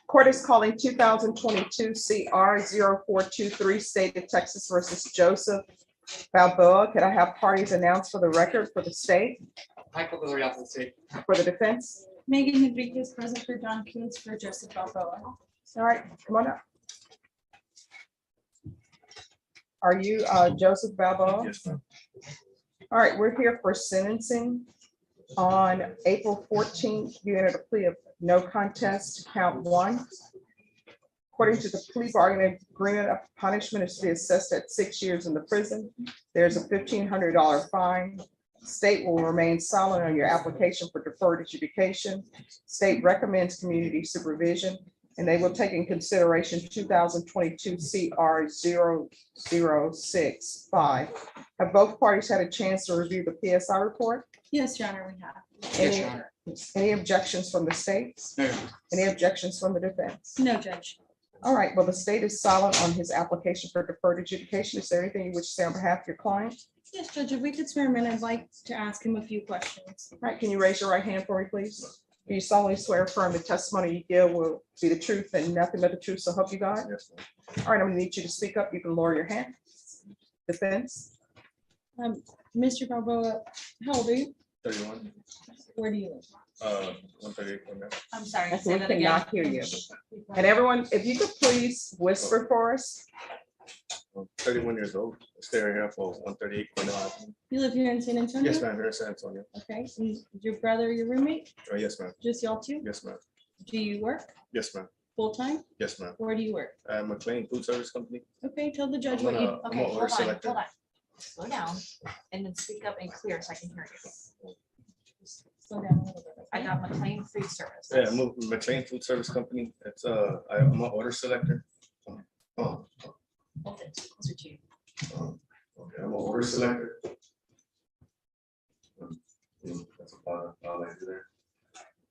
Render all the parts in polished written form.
Court is calling 2022 CR 0423, State of Texas versus Joseph Balboa. Could I have parties announced for the record for the state, Michael Villarreal for the state. for the defense? Megan Enriquez present for Don Coons for Joseph Balboa. All right, come on up. Are you Joseph Balboa? Yes, ma'am. All right, we're here for sentencing. On April 14th, you entered a plea of no contest, count 1. According to the plea bargaining agreement, a punishment is to be assessed at 6 years in the prison. There's a $1,500 fine. State will remain silent on your application for deferred adjudication. State recommends community supervision, and they will take in consideration 2022 CR 0065. Have both parties had a chance to review the PSI report? Yes, Your Honor, we have. Yes, Your Honor. Any objections from the states? No, Your Honor. Any objections from the defense? No, Judge. All right, well, the state is silent on his application for deferred adjudication. Is there anything you wish to say on behalf of your client? Yes, Judge, if we could swear him in, I'd like to ask him a few questions. All right, can you raise your right hand for me, please? Do you solemnly swear or affirm the testimony you give will be the truth and nothing but the truth, so help you God? Yes, ma'am. All right, I'm gonna need you to speak up. You can lower your hand. Defense? Mr. Balboa, how old are you? 31. Where do you live? 138. I'm sorry. That's we cannot hear you. And everyone, if you could please whisper for us. 31 years old. Stay right here for 138 Cornell Avenue. You live here in San Antonio? Yes, ma'am. Here in San Antonio. Okay, and your brother, your roommate, Oh, yes, ma'am. just y'all two? Yes, ma'am. Do you work Yes, ma'am. full-time? Yes, ma'am. Where do you work? McLean Food Service Company. Okay, tell the judge I'm what you, gonna- I'm Okay, gonna order hold on, selector. hold on. Slow down and then speak up and clear so I can hear you. slow down a little bit. I got McLean Food Service. Yeah, McLean Food Service Company. It's I'm an order selector. Oh, Hold it closer to you. okay. I'm an order selector. That's about all I do there.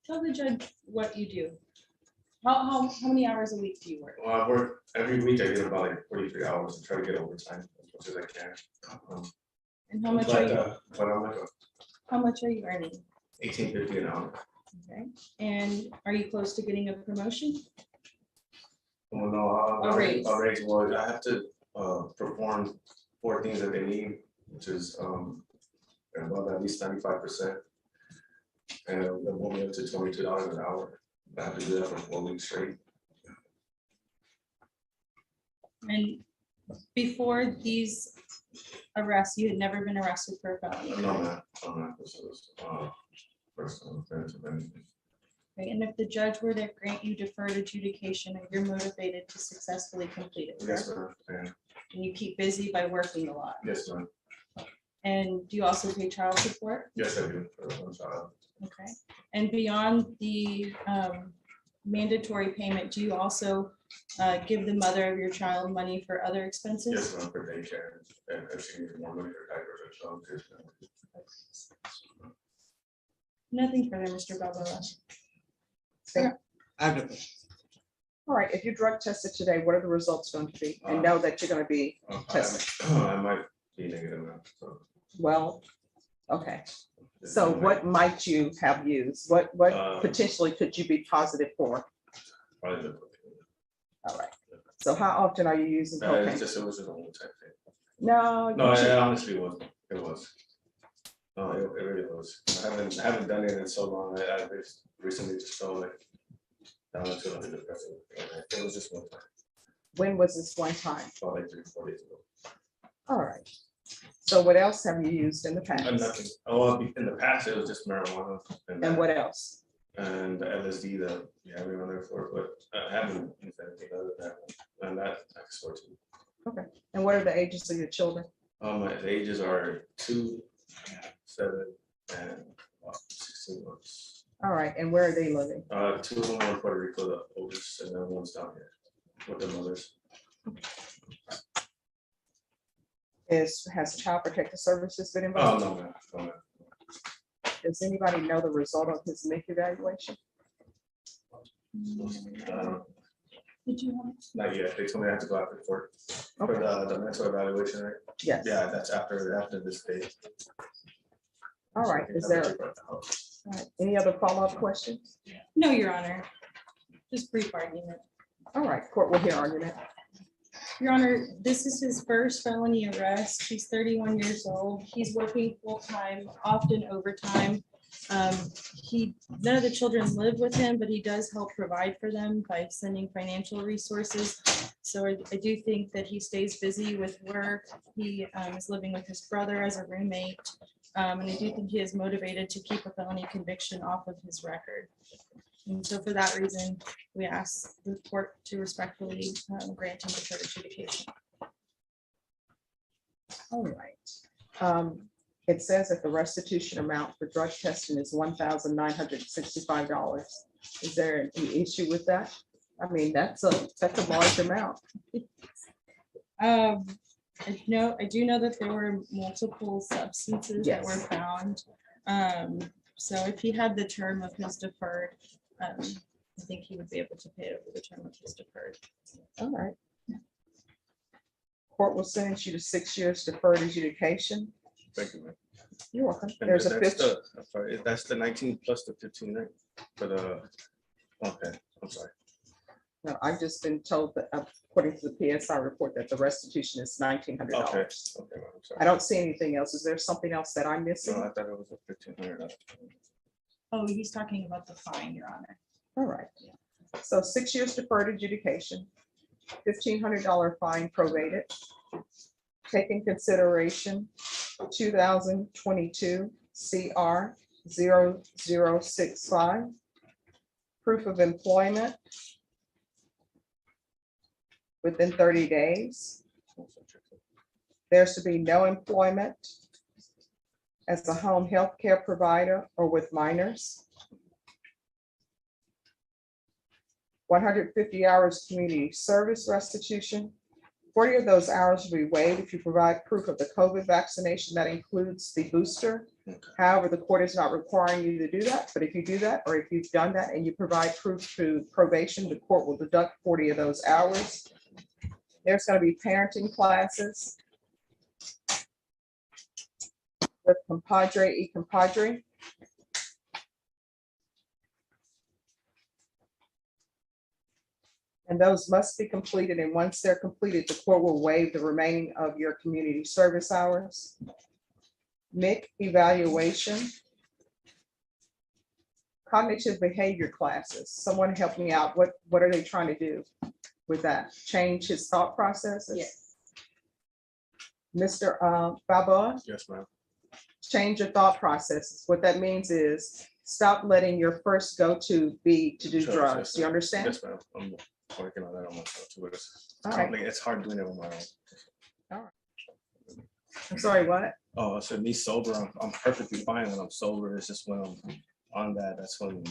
Tell the judge what you do. How many hours a week do you work? Well, I work every week. I get about like 43 hours and try to get overtime as much as I can. And how much are you, But I'm like how much are you earning? 18.50 an hour. Okay, and are you close to getting a promotion? Well, no, A raise. a raise was, I have to perform 4 things that they need, which is above at least 95%. And they'll move me up to $22 an hour. I have to do that for 4 weeks straight. And before these arrests, you had never been arrested for a felony. No, man, I'm not. This is first offense of anything. Okay, and if the judge were to grant you deferred adjudication, and you're motivated to successfully complete it, Yes, correct? ma'am. Yeah. And you keep busy by working a lot. Yes, ma'am. And do you also pay child support? Yes, I do. For one child. Okay, and beyond the mandatory payment, do you also give the mother of your child money for other expenses? Yes, ma'am, for daycare. And if she needs more money for diapers or something. Nothing further, Mr. Balboa. I have no questions. All right, if you drug tested today, what are the results going to be? And know that you're going to be tested. I might be negative now. So. Well, okay. So what might you have used? What potentially could you be positive for? Probably the All right. So how often are you using cocaine? it was just a whole type thing. No. No, you should- it honestly wasn't. It was. No, it really was. I haven't done it in so long. I just recently just felt like down into like a depressive. It was just one time, When was this one time? about like 3-4 days ago. All right. So what else have you used in the past? Nothing. Oh, in the past, it was just marijuana And what else? and the LSD that we have been on there for, but I haven't used anything other than that. And that I swear to. And what are the ages of your children? The ages are 2, 7, and 16 months. All right. And where are they living? 2 of them are in Puerto Rico, the oldest, and then one's down here with their mothers. Has Child Protective Services been Oh, involved? no, man, no, man. Does anybody know the result of his MIC evaluation? Did you want? Not yet. They told me I have to go after court for the mental evaluation, right? Yes. Yeah, that's after this day. All right. Is there any other follow-up questions? No, Your Honor. Just brief argument. All right, court will hear argument. Your Honor, this is his first felony arrest. He's 31 years old. He's working full-time, often overtime. None of the children live with him, but he does help provide for them by sending financial resources. So I do think that he stays busy with work. He is living with his brother as a roommate. And I do think he is motivated to keep a felony conviction off of his record. And so for that reason, we ask the court to respectfully grant him deferred adjudication. All right. It says that the restitution amount for drug testing is $1,965. Is there any issue with that? I mean, that's a large amount. I do know that there were multiple substances that were Yes. found. So if he had the term of his deferred, I think he would be able to pay it over the term of his deferred. All right. Court will sentence you to 6 years deferred adjudication. Thank you, man. You're welcome. And There's a that's fifth. I'm sorry, that's the 19 plus the 15, right? For the, okay, I'm sorry. No, I've just been told that according to the PSI report that the restitution is $1,900. Okay, okay, man, I'm sorry. I don't see anything else. Is there something else that I'm No, missing? I thought it was a 1,500. Oh, he's talking about the fine, Your Honor. All right. So 6 years deferred adjudication, $1,500 fine prorated. Take in consideration 2022 CR 0065. Proof of employment within 30 days. There's to be no employment as a home health care provider or with minors. 150 hours community service restitution. 40 of those hours will be waived if you provide proof of the COVID vaccination that includes the booster. However, the court is not requiring you to do that, but if you do that, or if you've done that and you provide proof to probation, the court will deduct 40 of those hours. There's going to be parenting classes with compadre e compadre. And those must be completed, and once they're completed, the court will waive the remaining of your community service hours. MIC evaluation. Cognitive behavior classes. Someone help me out. What are they trying to do with that? Change his thought processes? Yes. Mr. Balboa, Yes, ma'am. change your thought processes. What that means is stop letting your first go-to be to do Sure, drugs. sure, You understand? Yes, ma'am. I'm working on that on myself too. All right. It's hard doing it on my own. I'm sorry, what? Oh, so me sober, I'm perfectly fine when I'm sober. It's just when I'm on that, that's when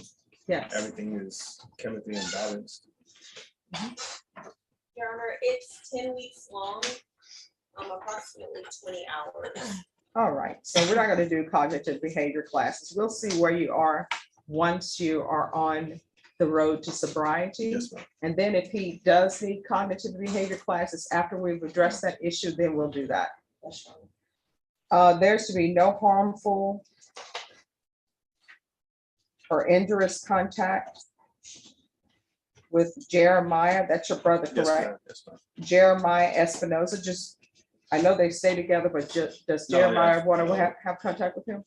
Yes. everything is chemically imbalanced. Your Honor, it's 10 weeks long, approximately 20 hours. All right, so we're not gonna do cognitive behavior classes. We'll see where you are once you are on the road to sobriety. Yes, ma'am. And then if he does need cognitive behavior classes, after we've addressed that issue, then we'll do that. There's to be no harmful or injurious contact with Jeremiah. That's your brother, Yes, correct? ma'am. Yes, ma'am. Jeremiah Espinoza, just, I know they stay together, but does No, yeah, Jeremiah want to no. have contact with him?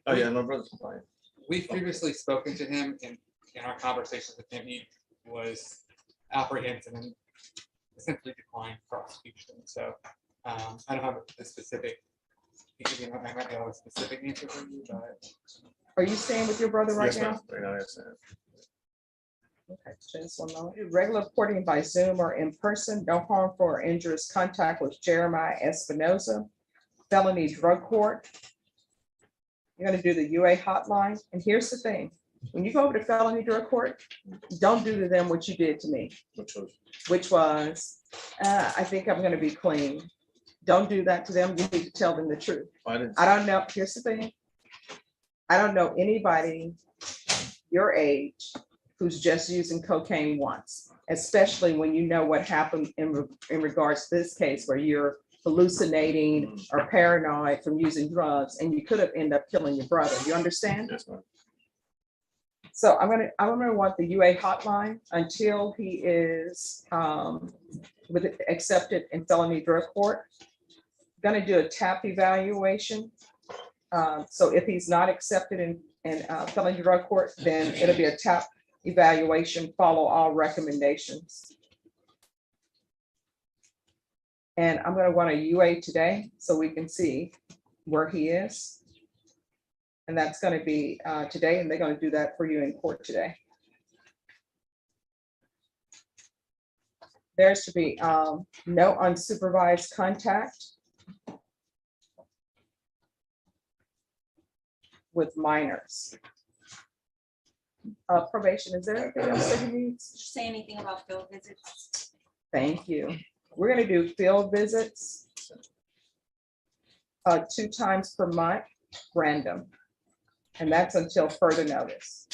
Oh, yeah, my brother's fine. We've previously spoken to him in our conversations with him. He was apprehensive and essentially declined prosecution. So I don't have a specific, I might have a specific answer for you, but Are you staying with your brother right Yes, now? ma'am. Right now, yes, ma'am. Okay, just 1 moment. Regular reporting by Zoom or in person, no harmful or injurious contact with Jeremiah Espinoza. Felony drug court. You're gonna do the UA hotline, and here's the thing, when you go over to felony drug court, don't do to them what you did to me, which was, I think I'm gonna be clean. Don't do that to them, you need to tell them the truth. I don't know, here's the thing. I don't know anybody your age who's just using cocaine once, especially when you know what happened in regards to this case where you're hallucinating or paranoid from using drugs, and you could have ended up killing your brother. You understand? Yes, ma'am. So I'm gonna want the UA hotline until he is accepted in felony drug court. Gonna do a TAP evaluation. So if he's not accepted in felony drug court, then it'll be a TAP evaluation, follow all recommendations. And I'm gonna want a UA today so we can see where he is. And that's gonna be today, and they're gonna do that for you in court today. There's to be no unsupervised contact with minors. Probation, is there anything else that he needs? Did you say anything about field visits? Thank you. We're gonna do field visits 2 times per month, random. And that's until further notice.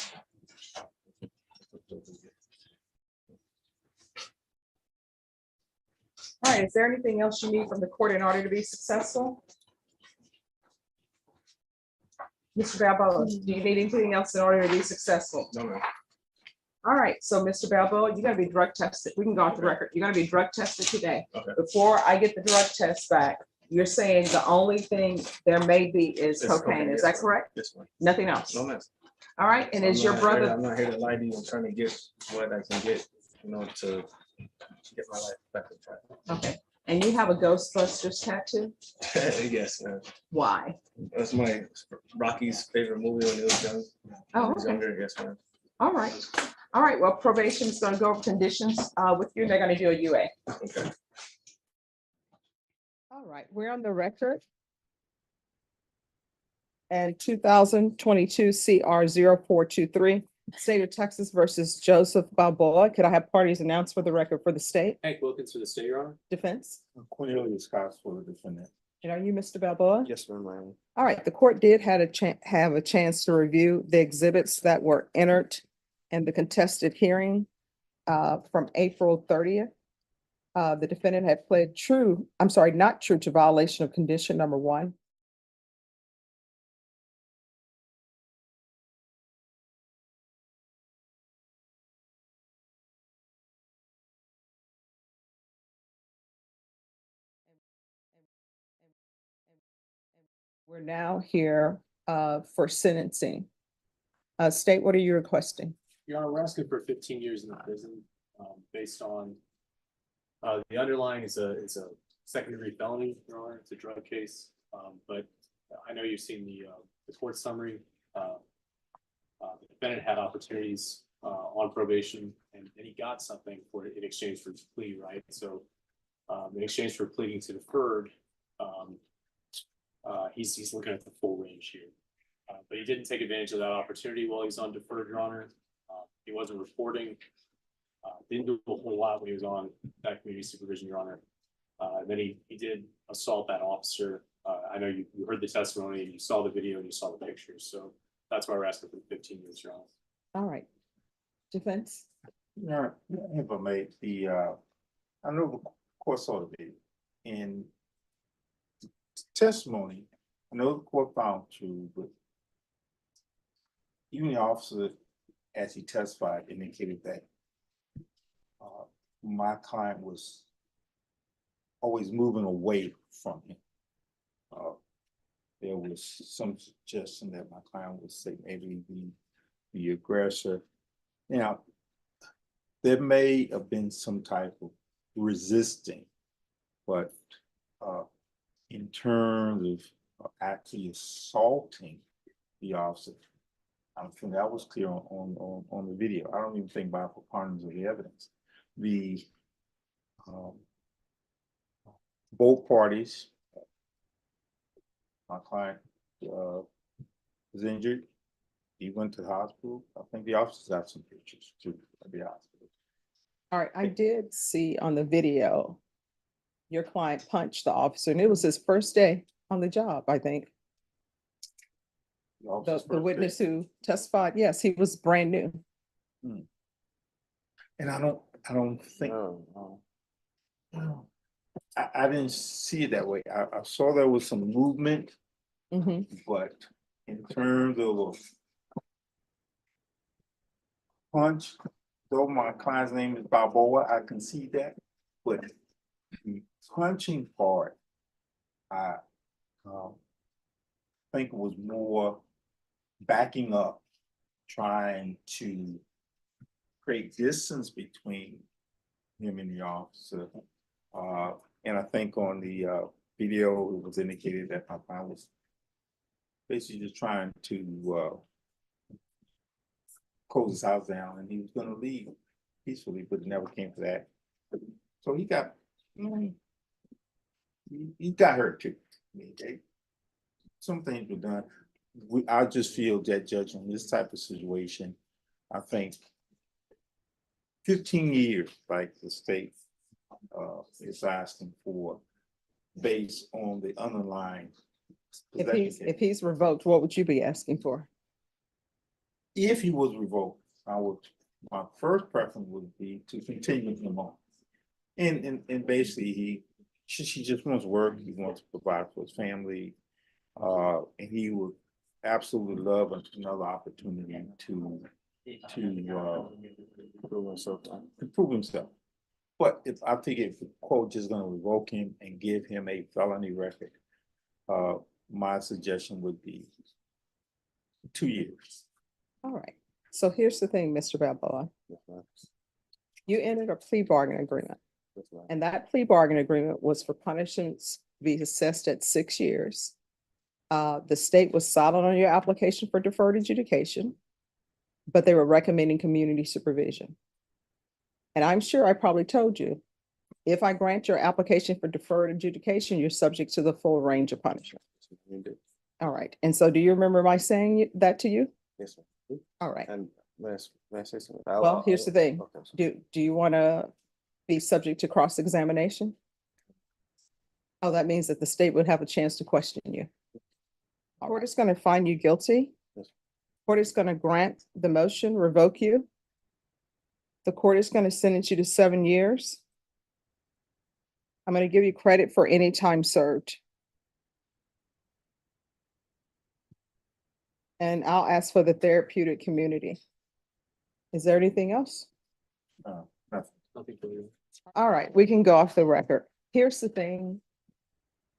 All right, is there anything else you need from the court in order to be successful? Mr. Balboa, do you need anything else in order to be successful? No, ma'am. All right, so Mr. Balboa, you're gonna be drug tested. We can go off the record. You're gonna be drug tested today. Okay. Before I get the drug test back, you're saying the only thing there may be is It's cocaine. Is yes, that ma'am. correct? Yes, ma'am. Nothing else? No, ma'am. All right, and is your I'm not here- brother, I'm not here to lie to you. I'm trying to get what I can get, to get my life back on track. okay, and you have a Ghostbusters tattoo? Yes, man. Why? That's my Rocky's favorite movie when he was young. Oh, When he was okay. younger, yes, man. All right. All right, well, probation is gonna go over conditions with you. They're gonna do a UA. Okay. All right, we're on the record. And 2022 CR 0423, State of Texas versus Joseph Balboa. Could I have parties announced for the record for the state Hank Wilkins for the state, Your Honor. defense? Cornelius Cox for the defendant. And are you Mr. Balboa? Yes, ma'am. All right, the court did have a chance to review the exhibits that were entered in the contested hearing from April 30th. The defendant had pled not true to violation of condition number 1. We're now here for sentencing. State, what are you requesting? Your Honor, we're asking for 15 years in the prison, based on, the underlying is a second-degree felony, Your Honor. It's a drug case. But I know you've seen the court summary. The defendant had opportunities, on probation, and he got something for it in exchange for his plea, right? So, in exchange for pleading to deferred, he's looking at the full range here. But he didn't take advantage of that opportunity while he's on deferred, Your Honor. He wasn't reporting, didn't do a whole lot when he was on that community supervision, Your Honor. And then he did assault that officer. I know you heard the testimony and you saw the video and you saw the pictures. So that's why we're asking for 15 years, Your Honor. All right. Defense? Yeah, if I may, I know the court saw the video. In testimony, I know the court found true, but even the officer, as he testified, indicated that my client was always moving away from him. There was some suggestion that my client would say maybe the aggressor. Now, there may have been some type of resisting, but in terms of actually assaulting the officer, I don't think that was clear on the video. I don't even think by preponderance of the evidence. The both parties, my client was injured. He went to the hospital. I think the officers got some pictures too of the hospital. All right, I did see on the video, your client punched the officer, and it was his first day on the job, I think. The witness who testified, yes, he was brand new. And I don't think. I didn't see it that way. I saw there was some movement, Mhm. but in terms of punch, though my client's name is Balboa, I can see that, but the punching part, I think it was more backing up, trying to create distance between him and the officer. And I think on the video, it was indicated that my client was basically just trying to close his house down, and he was gonna leave peacefully, but it never came to that. So he got, he got hurt too. I mean, some things were done. I just feel that, Judge, on this type of situation, I think 15 years, like the state is asking for, based on the underlying. If he's revoked, what would you be asking for? If he was revoked, my first preference would be to continue him on. And basically she just wants work, he wants to provide for his family. And he would absolutely love another opportunity to prove himself. But I think if the court is gonna revoke him and give him a felony record, my suggestion would be 2 years. All right, so here's the thing, Mr. Balboa. You entered a plea bargain agreement, and that plea bargain agreement was for punishments to be assessed at 6 years. The state was silent on your application for deferred adjudication, but they were recommending community supervision. And I'm sure I probably told you, if I grant your application for deferred adjudication, you're subject to the full range of punishment. All right, and so do you remember my saying that to you? Yes, sir. All right, And may I say something? well, here's the thing. Okay, Do you want to be subject to cross-examination? Oh, that means that the state would have a chance to question you. Court is going to find you guilty. Yes. Court is going to grant the motion, revoke you. The court is going to sentence you to 7 years. I'm going to give you credit for any time served. And I'll ask for the therapeutic community. Is there anything else? Nothing for you. All right, we can go off the record. Here's the thing.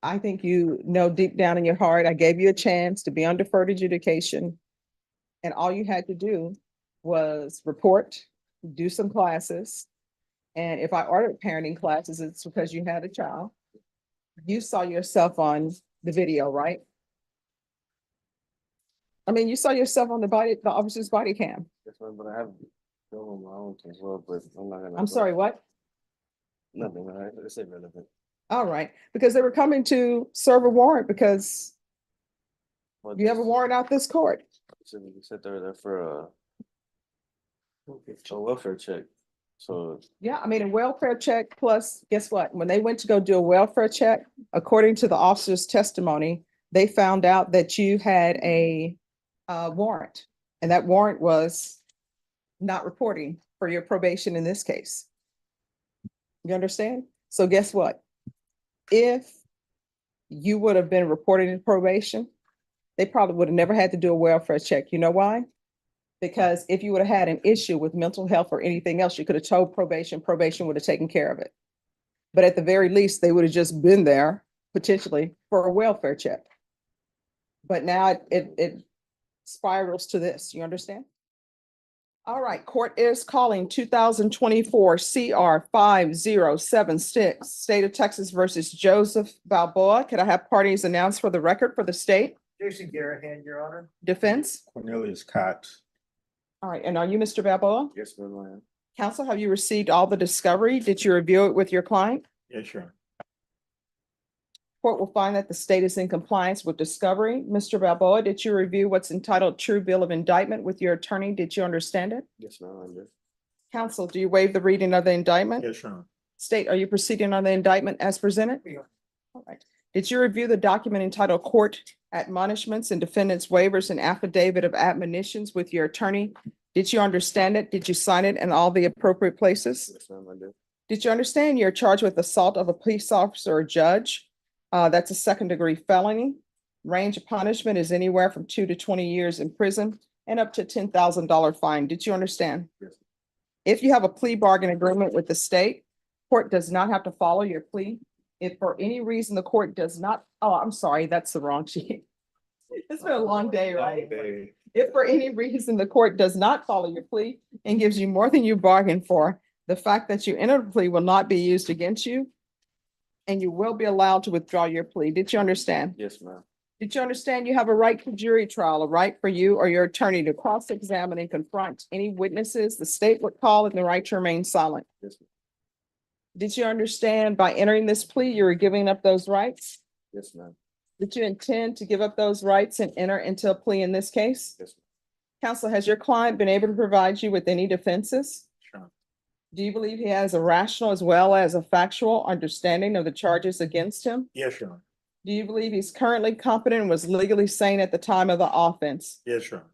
I think you know deep down in your heart, I gave you a chance to be on deferred adjudication. And all you had to do was report, do some classes. And if I ordered parenting classes, it's because you had a child. You saw yourself on the video, right? I mean, you saw yourself on the officer's body cam. yes, ma'am, but I have film on my own as well, but I'm not gonna. I'm sorry, what? Nothing, all right, it's irrelevant. All right, because they were coming to serve a warrant because But you have a warrant out this court. So you said they're there for a welfare check, so. Yeah, I mean, a welfare check plus, guess what? When they went to go do a welfare check, according to the officer's testimony, they found out that you had a warrant, and that warrant was not reporting for your probation in this case. You understand? So guess what? If you would have been reported in probation, they probably would have never had to do a welfare check. You know why? Because if you would have had an issue with mental health or anything else, you could have told probation, probation would have taken care of it. But at the very least, they would have just been there potentially for a welfare check. But now it spirals to this, you understand? All right, court is calling 2024 CR 5076, State of Texas versus Joseph Balboa. Could I have parties announced for the record for the state? Jason Garahan, Your Honor. Defense? Cornelius Cox. All right, and are you Mr. Balboa? Yes, ma'am, I am. Counsel, have you received all the discovery? Did you review it with your client? Yes, sure. Court will find that the state is in compliance with discovery. Mr. Balboa, did you review what's entitled True Bill of Indictment with your attorney? Did you understand it? Yes, ma'am, I do. Counsel, do you waive the reading of the indictment? Yes, sure. State, are you proceeding on the indictment as presented? We are. All right. Did you review the document entitled Court Admonishments and Defendants Waivers and Affidavit of Admonitions with your attorney? Did you understand it? Did you sign it in all the appropriate places? Yes, ma'am, I do. Did you understand you're charged with assault of a police officer or judge? That's a second-degree felony. Range of punishment is anywhere from 2 to 20 years in prison. and up to $10,000 fine. Did you understand? Yes. If you have a plea bargain agreement with the state, court does not have to follow your plea. If for any reason the court does not, oh, I'm sorry, that's the wrong sheet. It's been a long day, right? If for any reason the court does not follow your plea and gives you more than you bargained for, the fact that you entered a plea will not be used against you, and you will be allowed to withdraw your plea. Did you understand? Yes, ma'am. Did you understand you have a right to jury trial, a right for you or your attorney to cross-examine and confront any witnesses the state would call, and the right to remain silent? Yes, ma'am. Did you understand by entering this plea, you were giving up those rights? Yes, ma'am. Did you intend to give up those rights and enter into a plea in this case? Yes, Counsel, has your client been able to provide you with any defenses? Sure. Do you believe he has a rational as well as a factual understanding of the charges against him? Yes, Your Honor. Do you believe he's currently competent and was legally sane at the time of the offense? Yes, Your Honor.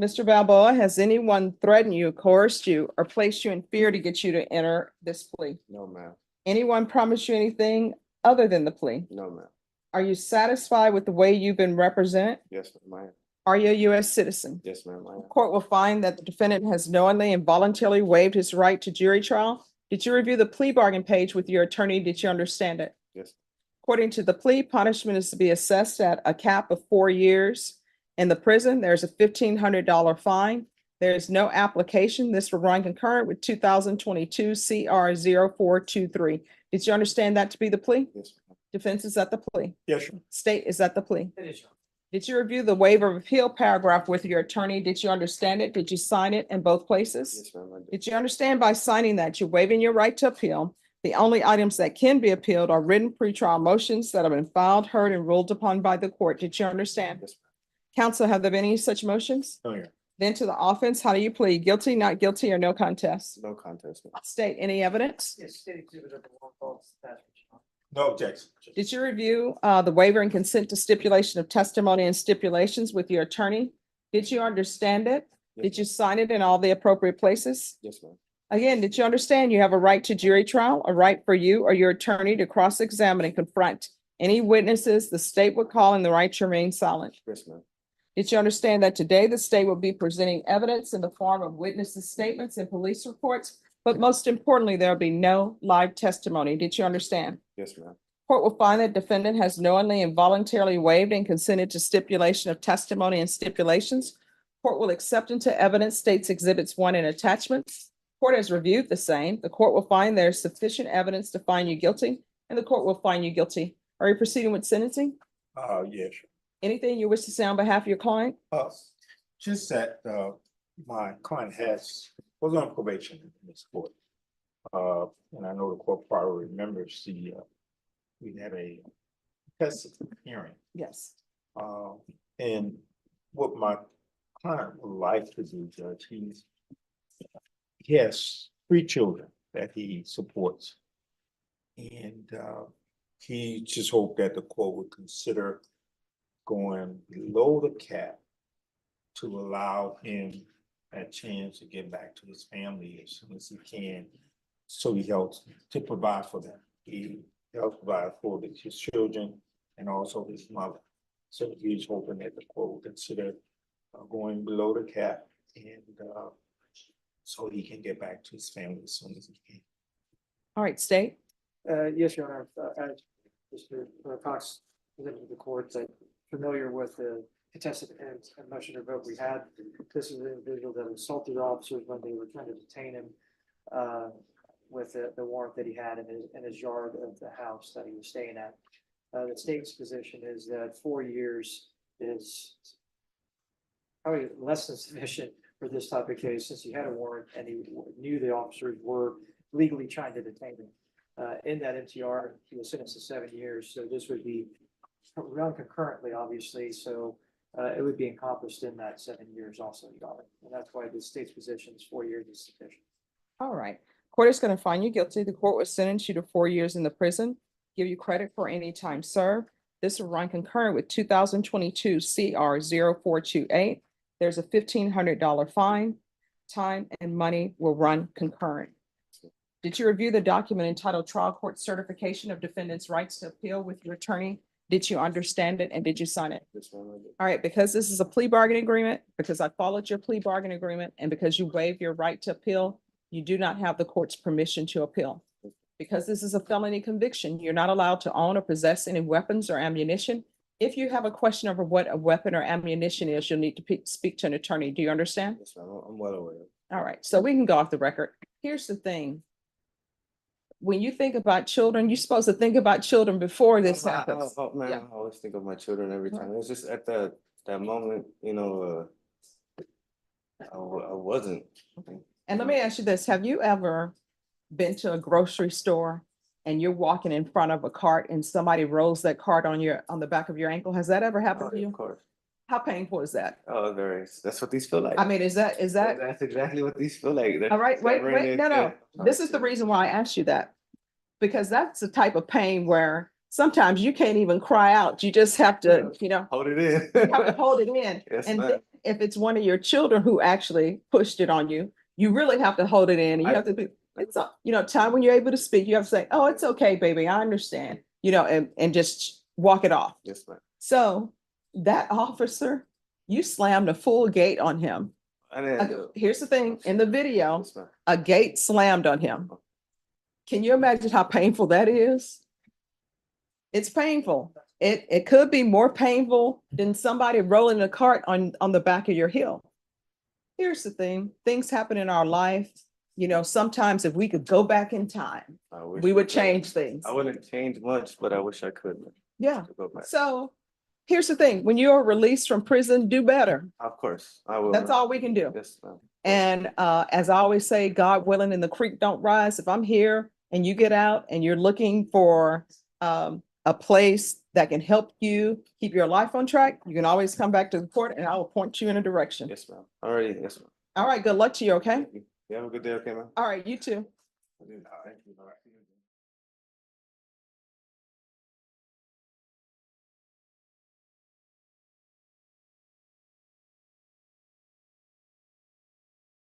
Mr. Balboa, has anyone threatened you, coerced you, or placed you in fear to get you to enter this plea? no, ma'am. Anyone promised you anything other than the plea? No, ma'am. Are you satisfied with the way you've been represented? Yes, ma'am. Are you a U.S. citizen? Yes, ma'am. I am. Court will find that the defendant has knowingly and voluntarily waived his right to jury trial. Did you review the plea bargain page with your attorney? Did you understand it? Yes. According to the plea, punishment is to be assessed at a cap of 4 years in the prison. There's a $1,500 fine. There is no application. This will run concurrent with 2022 CR 0423. Did you understand that to be the plea? Yes, ma'am. Defense is at the plea. Yes, Your Honor. State is at the plea. Did you review the waiver of appeal paragraph with your attorney? Did you understand it? Did you sign it in both places? Yes, ma'am. I did. Did you understand by signing that you're waiving your right to appeal? The only items that can be appealed are written pretrial motions that have been filed, heard, and ruled upon by the court. Did you understand? Yes, Counsel, have there been any such motions? No, Your Honor. Then to the offense, how do you plead? Guilty, not guilty, or no contest? no contest, ma'am. State, any evidence? Yes, state exhibit of the one false attachment. No objection. Did you review the waiver and consent to stipulation of testimony and stipulations with your attorney? Did you understand it? Yes, Did you sign it in all the appropriate places? Yes, ma'am. Again, did you understand you have a right to jury trial, a right for you or your attorney to cross-examine and confront any witnesses the state would call, and the right to remain silent? Yes, ma'am. Did you understand that today the state will be presenting evidence in the form of witnesses' statements and police reports? But most importantly, there will be no live testimony. Did you understand? Yes, ma'am. Court will find that defendant has knowingly and voluntarily waived and consented to stipulation of testimony and stipulations. Court will accept into evidence states exhibits 1 and attachments. Court has reviewed the same. The court will find there is sufficient evidence to find you guilty, and the court will find you guilty. Are you proceeding with sentencing? Yes. Anything you wish to say on behalf of your client? Just that, my client was on probation in this court. And I know the court probably remembers we had a test hearing. Yes. And what my client would like to do, Judge, he has 3 children that he supports. And he just hoped that the court would consider going below the cap to allow him a chance to get back to his family as soon as he can. So he helps to provide for them. He helps provide for his children and also his mother. So he's hoping that the court will consider going below the cap, and so he can get back to his family as soon as he can. All right, state. Yes, Your Honor, as Mr. Cox presented to the court, I'm familiar with the contested and motion to revoke we had. This is an individual that assaulted officers when they were trying to detain him with the warrant that he had in his yard of the house that he was staying at. The state's position is that 4 years is probably less than sufficient for this type of case, since he had a warrant and he knew the officers were legally trying to detain him. In that MTR, he was sentenced to 7 years, so this would be run concurrently, obviously, so it would be encompassed in that 7 years also, Your Honor. And that's why the state's position is 4 years is sufficient. All right. Court is going to find you guilty. The court will sentence you to 4 years in the prison, give you credit for any time served. This will run concurrent with 2022 CR 0428. There's a $1,500 fine. Time and money will run concurrent. Did you review the document entitled Trial Court Certification of Defendant's Rights to Appeal with your attorney? Did you understand it and did you sign it? Yes, ma'am, I did. All right, because this is a plea bargaining agreement, because I followed your plea bargaining agreement, and because you waived your right to appeal, you do not have the court's permission to appeal. Because this is a felony conviction, you're not allowed to own or possess any weapons or ammunition. If you have a question over what a weapon or ammunition is, you'll need to speak to an attorney. Do you understand? Yes, ma'am, I'm well aware. All right, so we can go off the record. Here's the thing. When you think about children, you're supposed to think about children before this happens. Man, Yeah. I always think of my children every time. It's just at that moment, you know, I wasn't. And let me ask you this, have you ever been to a grocery store and you're walking in front of a cart and somebody rolls that cart on the back of your ankle? Has that ever happened to Of you? course. How painful is that? Oh, that's what these feel like. I mean, is that, That's exactly what these feel like. all right, wait, no. This is the reason why I asked you that. Because that's the type of pain where sometimes you can't even cry out. You just have to, Hold it in. you have to hold it in. Yes, And ma'am. then if it's one of your children who actually pushed it on you, you really have to hold it in. And you have to be, time when you're able to speak, you have to say, oh, it's okay, baby, I understand, and just walk it off. Yes, ma'am. So that officer, you slammed a full gate on him. Here's the thing, in the video, Yes, ma'am. a gate slammed on him. Can you imagine how painful that is? It's painful. It could be more painful than somebody rolling a cart on the back of your heel. Here's the thing, things happen in our life. Sometimes if we could go back in time, we would change things. I wouldn't change much, but I wish I could. Yeah. To go back. So here's the thing, when you're released from prison, do better. Of course, I will. That's all we can do. Yes, ma'am. And as I always say, God willing and the creek don't rise. If I'm here and you get out and you're looking for a place that can help you keep your life on track, you can always come back to the court and I will point you in a direction. Yes, ma'am. Alrighty, yes, ma'am. All right, good luck to you, okay? Thank you. You have a good day, okay, ma'am? All right, you too. Thank you.